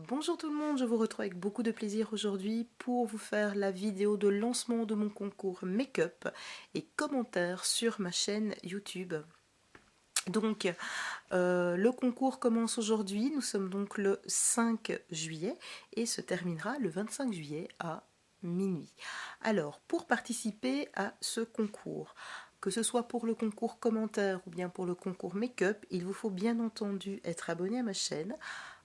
Bonjour tout le monde, je vous retrouve avec beaucoup de plaisir aujourd'hui pour vous faire la vidéo de lancement de mon concours make-up et commentaires sur ma chaîne YouTube. Donc le concours commence aujourd'hui, nous sommes donc le 5 juillet et se terminera le 25 juillet à minuit. Alors pour participer à ce concours, que ce soit pour le concours commentaire ou bien pour le concours make-up, il vous faut bien entendu être abonné à ma chaîne,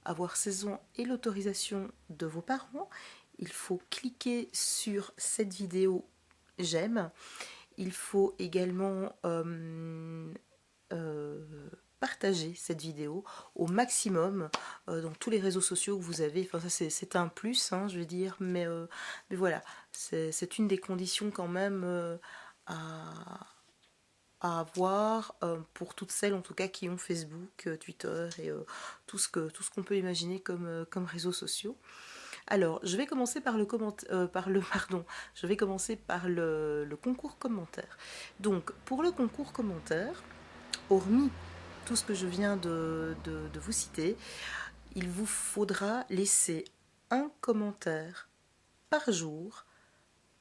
avoir 16 ans et l'autorisation de vos parents. Il faut cliquer sur cette vidéo j'aime. Il faut également partager cette vidéo au maximum dans tous les réseaux sociaux que vous avez. Enfin, ça c'est un plus, hein, je veux dire, mais voilà, c'est une des conditions quand même à avoir pour toutes celles en tout cas qui ont Facebook, Twitter et tout ce qu'on peut imaginer comme réseaux sociaux. Alors, je vais commencer par le je vais commencer par le concours commentaire. Donc, pour le concours commentaire, hormis tout ce que je viens de vous citer, il vous faudra laisser un commentaire par jour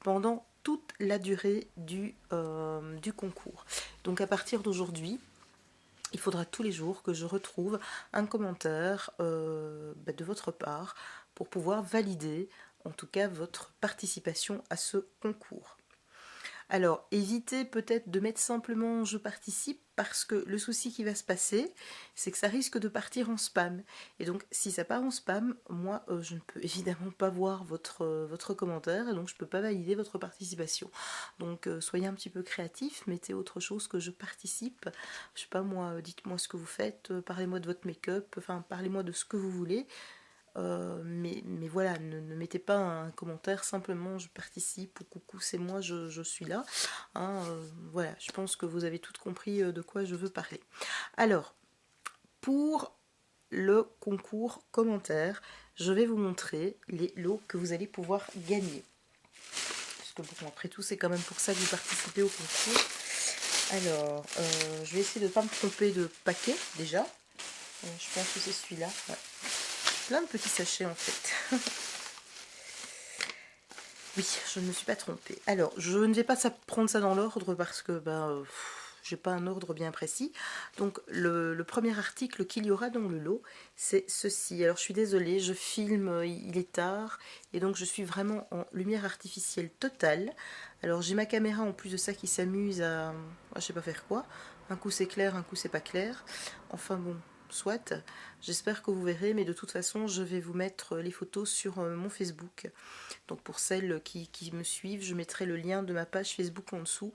pendant toute la durée du concours. Donc à partir d'aujourd'hui, il faudra tous les jours que je retrouve un commentaire de votre part pour pouvoir valider en tout cas votre participation à ce concours. Alors, évitez peut-être de mettre simplement je participe parce que le souci qui va se passer, c'est que ça risque de partir en spam. Et donc, si ça part en spam, moi, je ne peux évidemment pas voir votre commentaire et donc je ne peux pas valider votre participation. Donc, soyez un petit peu créatif, mettez autre chose que je participe. Je sais pas moi, dites-moi ce que vous faites, parlez-moi de votre make-up, enfin, parlez-moi de ce que vous voulez. Mais voilà, ne mettez pas un commentaire simplement je participe ou coucou c'est moi, je suis là. Hein, voilà, je pense que vous avez toutes compris de quoi je veux parler. Alors, pour le concours commentaire, je vais vous montrer les lots que vous allez pouvoir gagner. Parce que bon, après tout, c'est quand même pour ça que vous participez au concours. Alors, je vais essayer de ne pas me tromper de paquet déjà. Je pense que c'est celui-là. Ouais. Plein de petits sachets en fait. Oui, je ne me suis pas trompée. Alors, je ne vais pas prendre ça dans l'ordre parce que j'ai pas un ordre bien précis. Donc, le premier article qu'il y aura dans le lot, c'est ceci. Alors, je suis désolée, je filme, il est tard, et donc je suis vraiment en lumière artificielle totale. Alors, j'ai ma caméra en plus de ça qui s'amuse à je sais pas faire quoi. Un coup c'est clair, un coup c'est pas clair. Enfin bon, soit. J'espère que vous verrez, mais de toute façon, je vais vous mettre les photos sur mon Facebook. Donc pour celles qui me suivent, je mettrai le lien de ma page Facebook en dessous.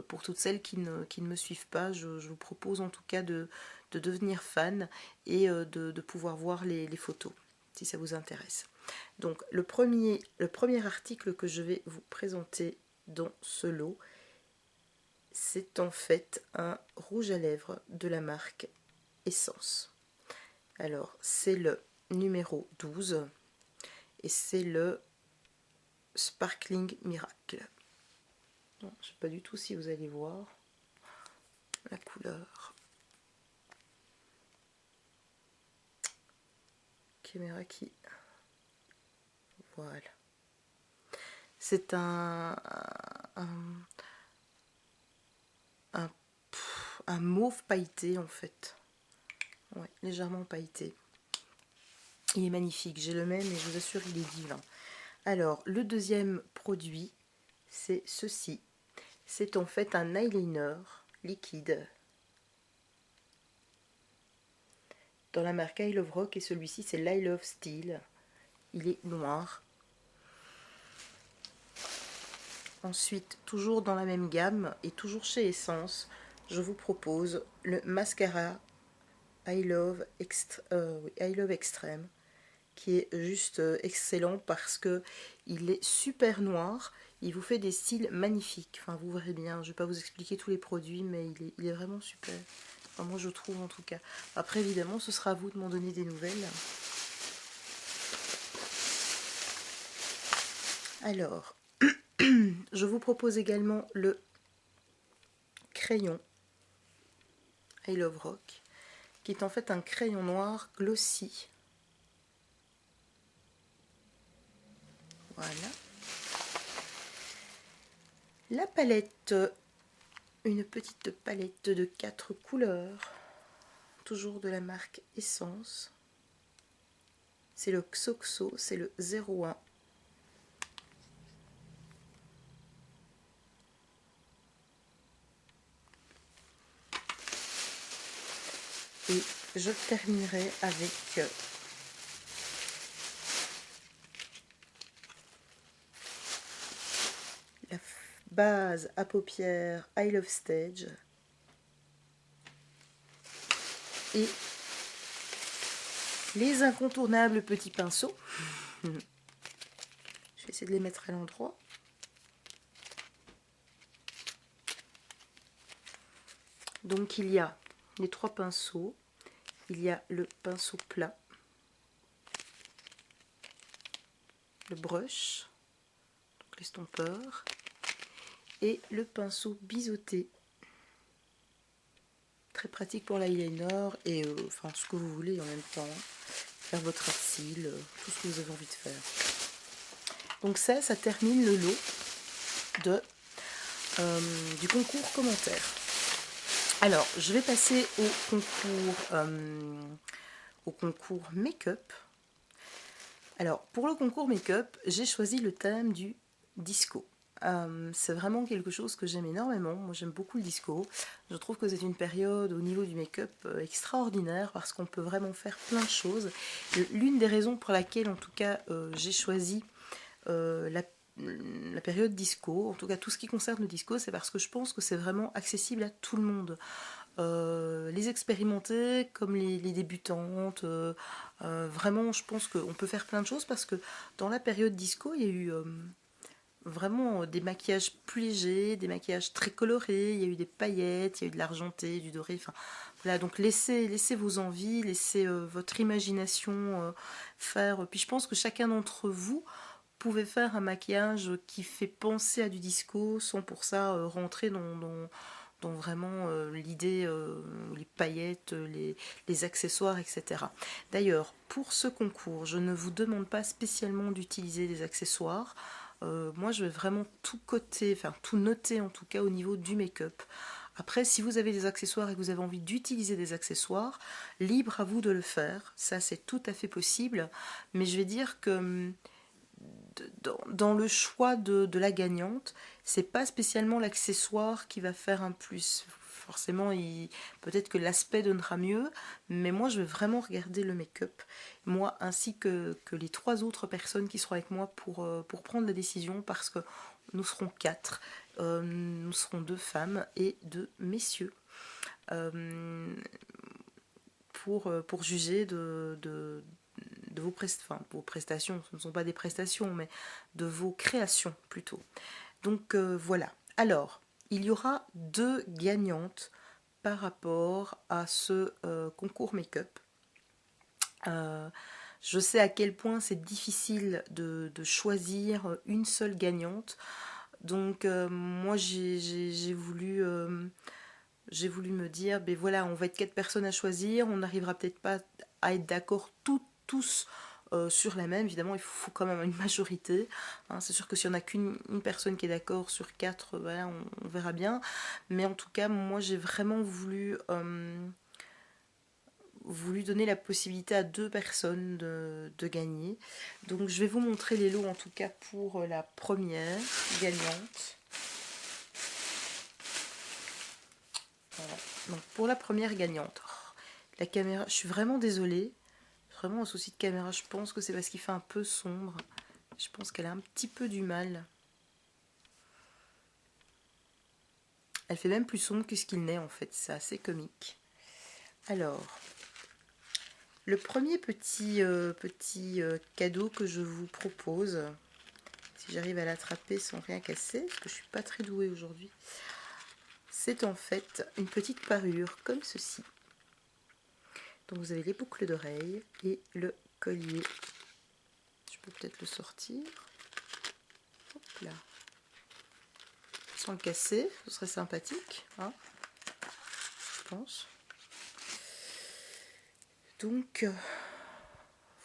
Pour toutes celles qui ne me suivent pas, je vous propose en tout cas de devenir fan et de pouvoir voir les photos, si ça vous intéresse. Donc le premier article que je vais vous présenter dans ce lot, c'est en fait un rouge à lèvres de la marque Essence. Alors c'est le numéro 12 et c'est le Sparkling Miracle. Bon, je ne sais pas du tout si vous allez voir la couleur. Caméra qui... Voilà. C'est un mauve pailleté en fait. Ouais, légèrement pailleté. Il est magnifique, j'ai le même et je vous assure il est divin. Alors, le deuxième produit, c'est ceci. C'est en fait un eyeliner liquide dans la marque I Love Rock et celui-ci c'est l'I Love Steel. Il est noir. Ensuite, toujours dans la même gamme et toujours chez Essence, je vous propose le mascara I Love Extreme qui est juste excellent parce que il est super noir, il vous fait des styles magnifiques. Enfin, vous verrez bien, je ne vais pas vous expliquer tous les produits, mais il est vraiment super. Enfin, moi, je trouve en tout cas. Après, évidemment, ce sera à vous de m'en donner des nouvelles. Alors, je vous propose également le crayon I Love Rock, qui est en fait un crayon noir glossy. Voilà. La palette, une petite palette de 4 couleurs, toujours de la marque Essence. C'est le Xoxo, c'est le 01. Et je terminerai avec la base à paupières I Love Stage et les incontournables petits pinceaux. Je vais essayer de les mettre à l'endroit. Donc il y a les 3 pinceaux, il y a le pinceau plat, le brush, donc l'estompeur, et le pinceau biseauté. Très pratique pour l'eyeliner et enfin ce que vous voulez en même temps. Faire votre art cils, tout ce que vous avez envie de faire. Donc ça termine le lot de, du concours commentaire. Alors, je vais passer au concours make-up. Alors, pour le concours make-up, j'ai choisi le thème du disco. C'est vraiment quelque chose que j'aime énormément. Moi, j'aime beaucoup le disco. Je trouve que c'est une période au niveau du make-up extraordinaire parce qu'on peut vraiment faire plein de choses. L'une des raisons pour laquelle, en tout cas, j'ai choisi la période disco, en tout cas tout ce qui concerne le disco, c'est parce que je pense que c'est vraiment accessible à tout le monde. Les expérimentés comme les débutantes, vraiment je pense qu'on peut faire plein de choses parce que dans la période disco il y a eu vraiment des maquillages plus légers, des maquillages très colorés, il y a eu des paillettes, il y a eu de l'argenté, du doré, enfin voilà, donc laissez vos envies, laissez votre imagination faire, puis je pense que chacun d'entre vous pouvez faire un maquillage qui fait penser à du disco sans pour ça rentrer dans vraiment l'idée, les paillettes, les accessoires, etc. D'ailleurs, pour ce concours, je ne vous demande pas spécialement d'utiliser des accessoires. Moi, je vais vraiment tout coter, enfin tout noter en tout cas au niveau du make-up. Après, si vous avez des accessoires et que vous avez envie d'utiliser des accessoires, libre à vous de le faire. Ça, c'est tout à fait possible. Mais je vais dire que dans le choix de la gagnante, c'est pas spécialement l'accessoire qui va faire un plus. Forcément, peut-être que l'aspect donnera mieux, mais moi je vais vraiment regarder le make-up, moi ainsi que les 3 autres personnes qui seront avec moi pour prendre la décision, parce que nous serons 4, nous serons 2 femmes et 2 messieurs, pour juger de vos prestations, ce ne sont pas des prestations, mais de vos créations plutôt. Donc voilà. Alors, il y aura 2 gagnantes par rapport à ce concours make-up. Je sais à quel point c'est difficile de choisir une seule gagnante. Donc moi j'ai voulu me dire, ben voilà, on va être 4 personnes à choisir, on n'arrivera peut-être pas à être d'accord tous sur la même. Évidemment, il faut quand même une majorité. Hein. C'est sûr que si on n'a qu'une personne qui est d'accord sur 4, voilà, on verra bien. Mais en tout cas, moi, j'ai vraiment voulu donner la possibilité à 2 personnes de gagner. Donc, je vais vous montrer les lots, en tout cas, pour la première gagnante. Voilà. Donc, pour la première gagnante, la caméra, je suis vraiment désolée. Vraiment un souci de caméra, je pense que c'est parce qu'il fait un peu sombre. Je pense qu'elle a un petit peu du mal. Elle fait même plus sombre que ce qu'il n'est en fait, c'est assez comique. Alors, le premier petit cadeau que je vous propose, si j'arrive à l'attraper sans rien casser, parce que je suis pas très douée aujourd'hui, c'est en fait une petite parure comme ceci. Donc vous avez les boucles d'oreilles et le collier. Je peux peut-être le sortir. Hop là. Sans le casser, ce serait sympathique, hein, je pense. Donc,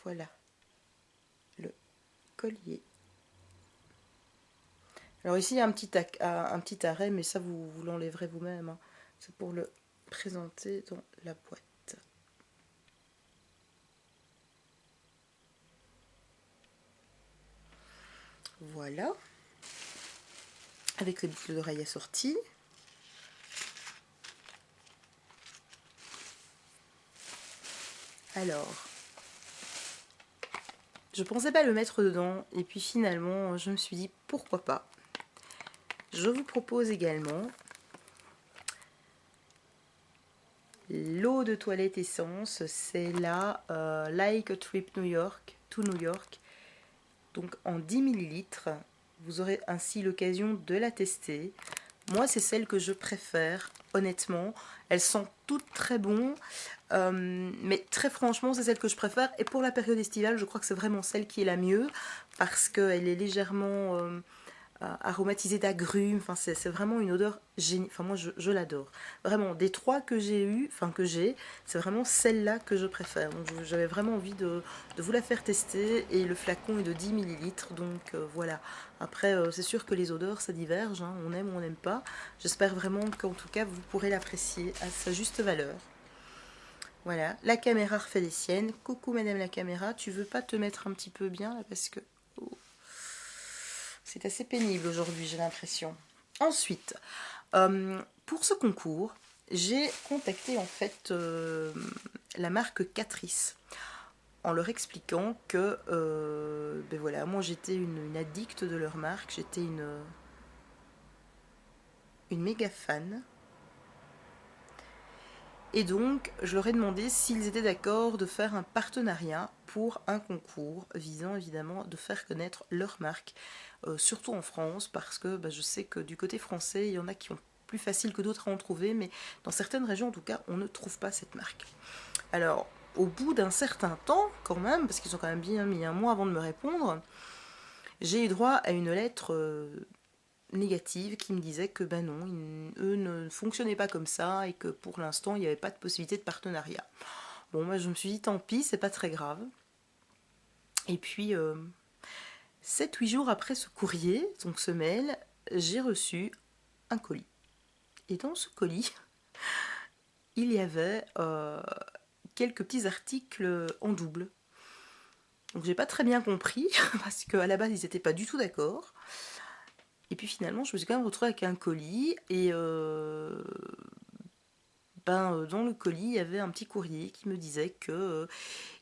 voilà le collier. Alors ici, il y a un petit arrêt, mais ça, vous l'enlèverez vous-même, hein. C'est pour le présenter dans la boîte. Voilà. Avec les boucles d'oreilles assorties. Alors, je pensais pas le mettre dedans, et puis finalement, je me suis dit, pourquoi pas. Je vous propose également l'eau de toilette essence, c'est la Like a Trip New York, to New York, donc en 10 millilitres. Vous aurez ainsi l'occasion de la tester. Moi, c'est celle que je préfère, honnêtement. Elles sont toutes très bonnes, mais très franchement, c'est celle que je préfère. Et pour la période estivale, je crois que c'est vraiment celle qui est la mieux, parce qu'elle est légèrement aromatisée d'agrumes. Enfin, c'est vraiment une odeur géniale. Enfin, moi, je l'adore. Vraiment, des trois que j'ai eu, enfin que j'ai, c'est vraiment celle-là que je préfère. Donc, j'avais vraiment envie de vous la faire tester. Et le flacon est de 10 millilitres. Donc, voilà. Après, c'est sûr que les odeurs, ça diverge, hein. On aime ou on n'aime pas. J'espère vraiment qu'en tout cas, vous pourrez l'apprécier à sa juste valeur. Voilà, la caméra refait les siennes. Coucou madame la caméra, tu veux pas te mettre un petit peu bien là, parce que oh, c'est assez pénible aujourd'hui, j'ai l'impression. Ensuite, pour ce concours, j'ai contacté en fait la marque Catrice en leur expliquant que ben voilà, moi j'étais une addicte de leur marque, j'étais une méga fan. Et donc, je leur ai demandé s'ils étaient d'accord de faire un partenariat pour un concours visant évidemment de faire connaître leur marque, surtout en France, parce que bah, je sais que du côté français, il y en a qui ont plus facile que d'autres à en trouver, mais dans certaines régions en tout cas, on ne trouve pas cette marque. Alors, au bout d'un certain temps, quand même, parce qu'ils ont quand même bien mis un mois avant de me répondre, j'ai eu droit à une lettre négative qui me disait que ben non, eux ne fonctionnaient pas comme ça et que pour l'instant il n'y avait pas de possibilité de partenariat. Bon, moi je me suis dit tant pis, c'est pas très grave. Et puis 7-8 jours après ce courrier, donc ce mail, j'ai reçu un colis. Et dans ce colis, il y avait quelques petits articles en double. Donc j'ai pas très bien compris, parce qu'à la base ils n'étaient pas du tout d'accord. Et puis finalement, je me suis quand même retrouvée avec un colis, et dans le colis, il y avait un petit courrier qui me disait que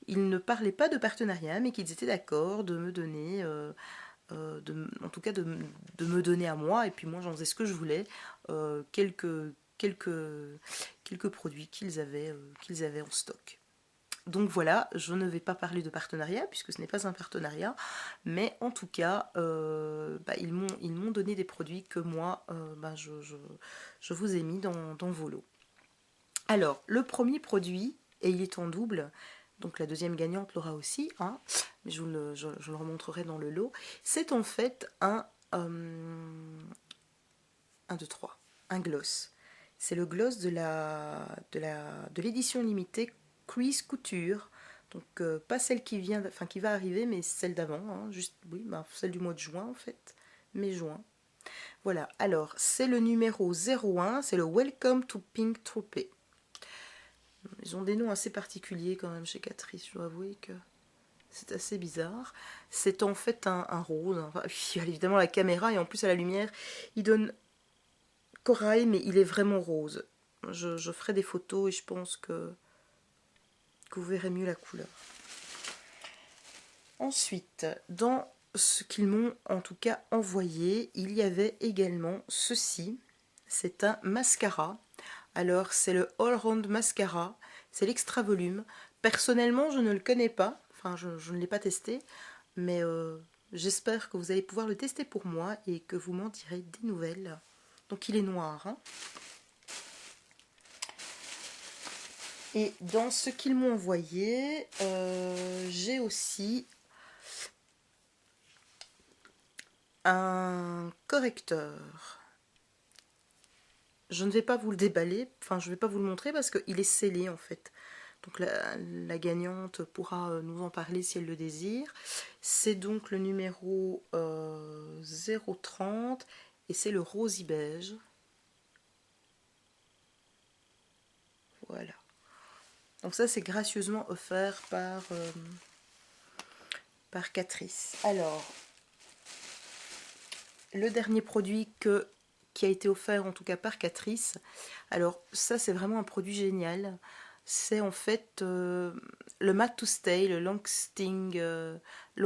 ils ne parlaient pas de partenariat, mais qu'ils étaient d'accord de me donner, en tout cas de me donner à moi, et puis moi j'en faisais ce que je voulais, quelques, quelques produits qu'ils avaient en stock. Donc voilà, je ne vais pas parler de partenariat puisque ce n'est pas un partenariat, mais en tout cas, ils m'ont donné des produits que moi, je vous ai mis dans vos lots. Alors, le premier produit, et il est en double, donc la deuxième gagnante l'aura aussi, hein, mais je le remontrerai dans le lot, c'est en fait un 1, 2, 3, un gloss. C'est le gloss de l'édition limitée Crease Couture. Donc pas celle qui va arriver, mais celle d'avant, hein, juste oui, celle du mois de juin en fait, mai juin. Voilà, alors c'est le numéro 01, c'est le Welcome to Pink Troupé. Ils ont des noms assez particuliers quand même chez Catrice, je dois avouer que c'est assez bizarre. C'est en fait un rose, enfin, évidemment la caméra et en plus à la lumière, il donne corail, mais il est vraiment rose. Je ferai des photos et je pense que vous verrez mieux la couleur. Ensuite, dans ce qu'ils m'ont en tout cas envoyé, il y avait également ceci. C'est un mascara. Alors, c'est le All Round Mascara. C'est l'extra volume. Personnellement, je ne le connais pas. Enfin, je ne l'ai pas testé. Mais j'espère que vous allez pouvoir le tester pour moi et que vous m'en direz des nouvelles. Donc, il est noir, hein. Et dans ce qu'ils m'ont envoyé, j'ai aussi un correcteur. Je ne vais pas vous le déballer, enfin je ne vais pas vous le montrer parce qu'il est scellé en fait. Donc la gagnante pourra nous en parler si elle le désire. C'est donc le numéro 030 et c'est le rosy beige. Voilà. Donc ça c'est gracieusement offert par Catrice. Alors, le dernier produit qui a été offert en tout cas par Catrice, alors ça c'est vraiment un produit génial. C'est en fait le Matte to Stay, le Long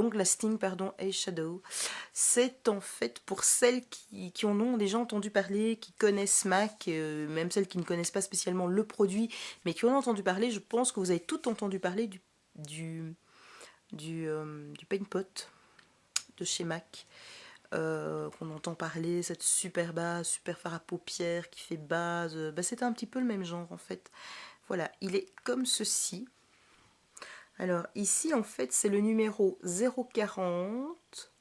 Lasting Eyeshadow. C'est en fait pour celles qui en ont déjà entendu parler, qui connaissent MAC, même celles qui ne connaissent pas spécialement le produit, mais qui en ont entendu parler. Je pense que vous avez toutes entendu parler du Paint Pot de chez MAC. Qu'on entend parler, cette super base, super fard à paupières qui fait base. C'était un petit peu le même genre en fait. Voilà, il est comme ceci. Alors ici en fait c'est le numéro 040.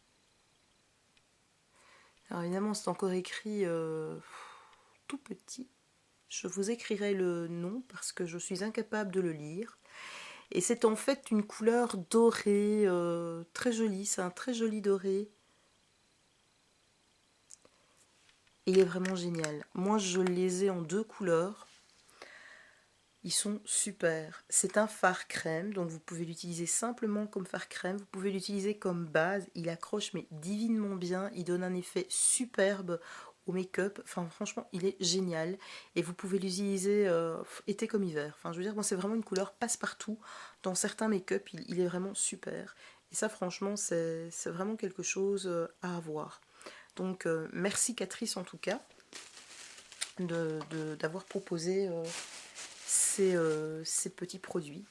Alors évidemment c'est encore écrit tout petit. Je vous écrirai le nom parce que je suis incapable de le lire. Et c'est en fait une couleur dorée, très jolie, c'est un très joli doré. Il est vraiment génial. Moi je les ai en 2 couleurs. Ils sont super. C'est un fard crème, donc vous pouvez l'utiliser simplement comme fard crème. Vous pouvez l'utiliser comme base. Il accroche mais divinement bien. Il donne un effet superbe au make-up. Enfin franchement, il est génial. Et vous pouvez l'utiliser été comme hiver. Enfin je veux dire, bon, c'est vraiment une couleur passe-partout. Dans certains make-up, il est vraiment super. Et ça franchement, c'est vraiment quelque chose à avoir. Donc merci Catrice en tout cas d'avoir proposé ces petits produits.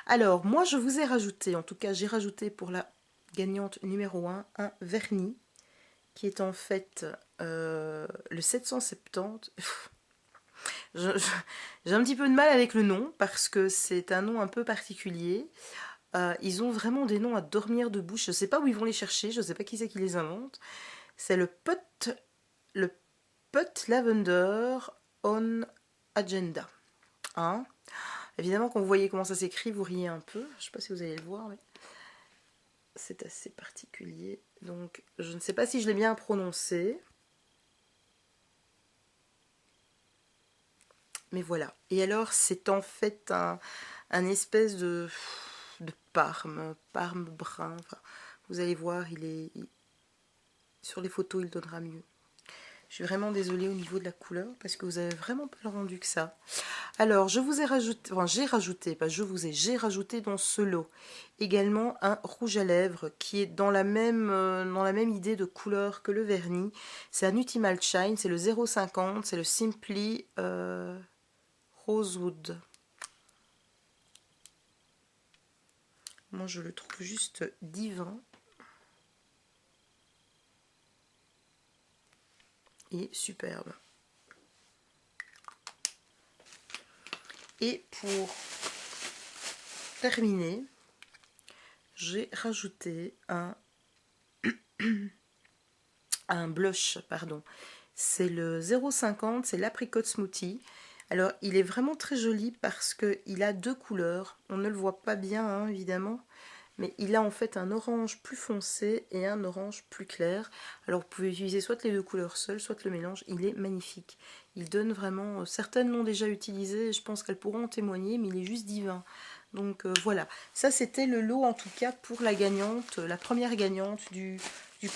Alors moi je vous ai rajouté, en tout cas j'ai rajouté pour la gagnante numéro 1 un vernis qui est en fait le 770. J'ai un petit peu de mal avec le nom parce que c'est un nom un peu particulier. Ils ont vraiment des noms à dormir de bouche. Je ne sais pas où ils vont les chercher, je ne sais pas qui c'est qui les invente. C'est le Pot Lavender on Agenda. Hein, évidemment, quand vous voyez comment ça s'écrit, vous riez un peu. Je ne sais pas si vous allez le voir, mais c'est assez particulier. Donc, je ne sais pas si je l'ai bien prononcé. Mais voilà. Et alors, c'est en fait un espèce de parme brun. Enfin, vous allez voir, sur les photos, il donnera mieux. Je suis vraiment désolée au niveau de la couleur parce que vous avez vraiment pas le rendu que ça. Alors, je vous ai rajouté, enfin j'ai rajouté dans ce lot également un rouge à lèvres qui est dans la même idée de couleur que le vernis. C'est un Ultimate Shine, c'est le 0,50, c'est le Simply Rosewood. Moi, je le trouve juste divin. Et superbe. Et pour terminer, j'ai rajouté un blush, pardon. C'est le 0,50, c'est l'Apricot Smoothie. Alors, il est vraiment très joli parce qu'il a 2 couleurs. On ne le voit pas bien, hein, évidemment. Mais il a en fait un orange plus foncé et un orange plus clair. Alors vous pouvez utiliser soit les 2 couleurs seules, soit le mélange. Il est magnifique. Il donne vraiment... Certaines l'ont déjà utilisé, je pense qu'elles pourront en témoigner, mais il est juste divin. Donc voilà, ça c'était le lot en tout cas pour la gagnante, la première gagnante du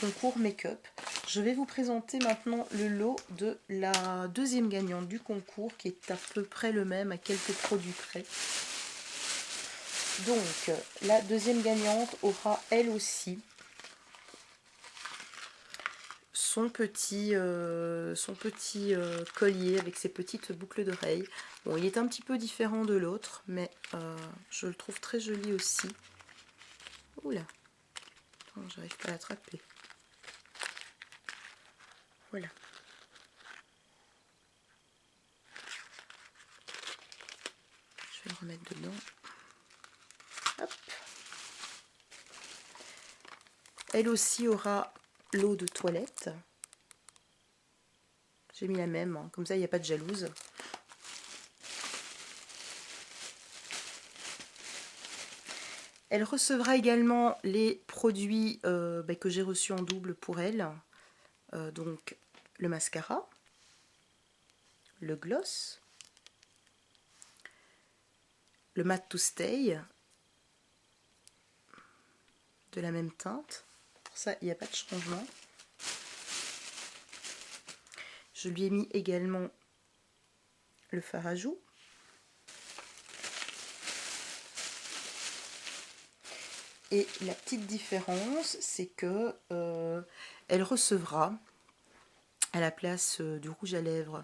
concours make-up. Je vais vous présenter maintenant le lot de la deuxième gagnante du concours qui est à peu près le même, à quelques produits près. Donc, la deuxième gagnante aura elle aussi son petit collier avec ses petites boucles d'oreilles. Bon, il est un petit peu différent de l'autre, mais je le trouve très joli aussi. Oula, j'arrive pas à l'attraper. Voilà. Je vais le remettre dedans. Hop. Elle aussi aura l'eau de toilette. J'ai mis la même, hein. Comme ça il n'y a pas de jalouse. Elle recevra également les produits que j'ai reçus en double pour elle. Donc le mascara, le gloss, le Matte to Stay de la même teinte. Pour ça, il n'y a pas de changement. Je lui ai mis également le fard à joues. Et la petite différence, c'est que elle recevra, à la place du rouge à lèvres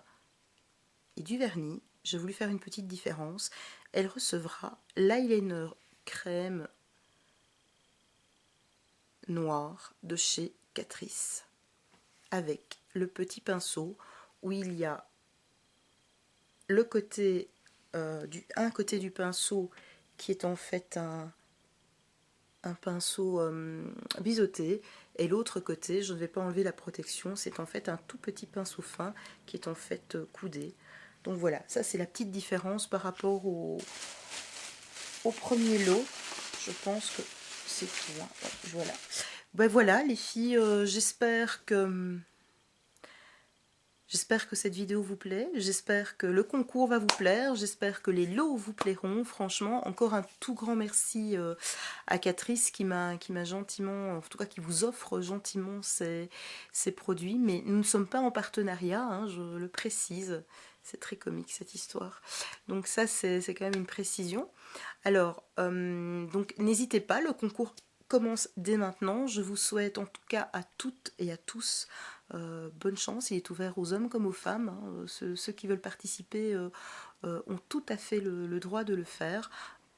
et du vernis, j'ai voulu faire une petite différence, elle recevra l'eyeliner crème noir de chez Catrice, avec le petit pinceau où il y a le côté un côté du pinceau qui est en fait un pinceau biseauté, et l'autre côté, je ne vais pas enlever la protection, c'est en fait un tout petit pinceau fin qui est en fait coudé. Donc voilà, ça c'est la petite différence par rapport au premier lot. Je pense que c'est tout. Hein. Ouais, voilà. Ben voilà les filles, j'espère que cette vidéo vous plaît, j'espère que le concours va vous plaire, j'espère que les lots vous plairont. Franchement, encore un tout grand merci à Catrice qui m'a gentiment, en tout cas qui vous offre gentiment ces produits. Mais nous ne sommes pas en partenariat, hein, je le précise. C'est très comique cette histoire. Donc ça, c'est quand même une précision. Alors, donc n'hésitez pas, le concours commence dès maintenant. Je vous souhaite en tout cas à toutes et à tous bonne chance. Il est ouvert aux hommes comme aux femmes. Hein. Ceux qui veulent participer ont tout à fait le droit de le faire.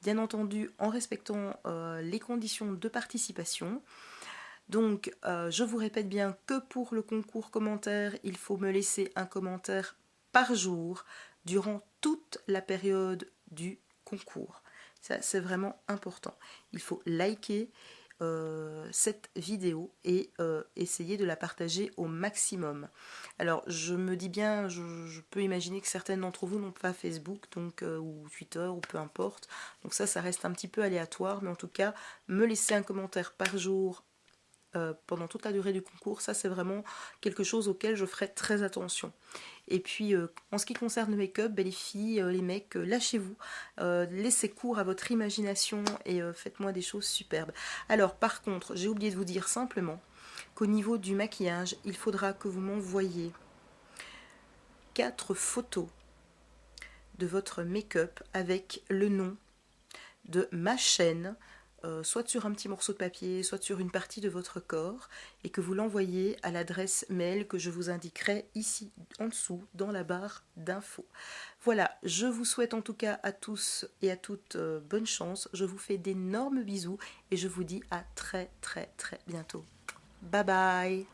Bien entendu, en respectant les conditions de participation. Donc, je vous répète bien que pour le concours commentaire, il faut me laisser un commentaire par jour durant toute la période du concours. Ça, c'est vraiment important. Il faut liker cette vidéo et essayer de la partager au maximum. Alors, je me dis bien, je peux imaginer que certaines d'entre vous n'ont pas Facebook donc, ou Twitter ou peu importe. Donc ça reste un petit peu aléatoire, mais en tout cas, me laisser un commentaire par jour pendant toute la durée du concours, ça c'est vraiment quelque chose auquel je ferai très attention. Et puis en ce qui concerne le make-up, les filles, les mecs, lâchez-vous, laissez cours à votre imagination et faites-moi des choses superbes. Alors par contre, j'ai oublié de vous dire simplement qu'au niveau du maquillage, il faudra que vous m'envoyiez 4 photos de votre make-up avec le nom de ma chaîne, soit sur un petit morceau de papier, soit sur une partie de votre corps, et que vous l'envoyez à l'adresse mail que je vous indiquerai ici en dessous dans la barre d'infos. Voilà, je vous souhaite en tout cas à tous et à toutes bonne chance, je vous fais d'énormes bisous et je vous dis à très très très bientôt. Bye bye.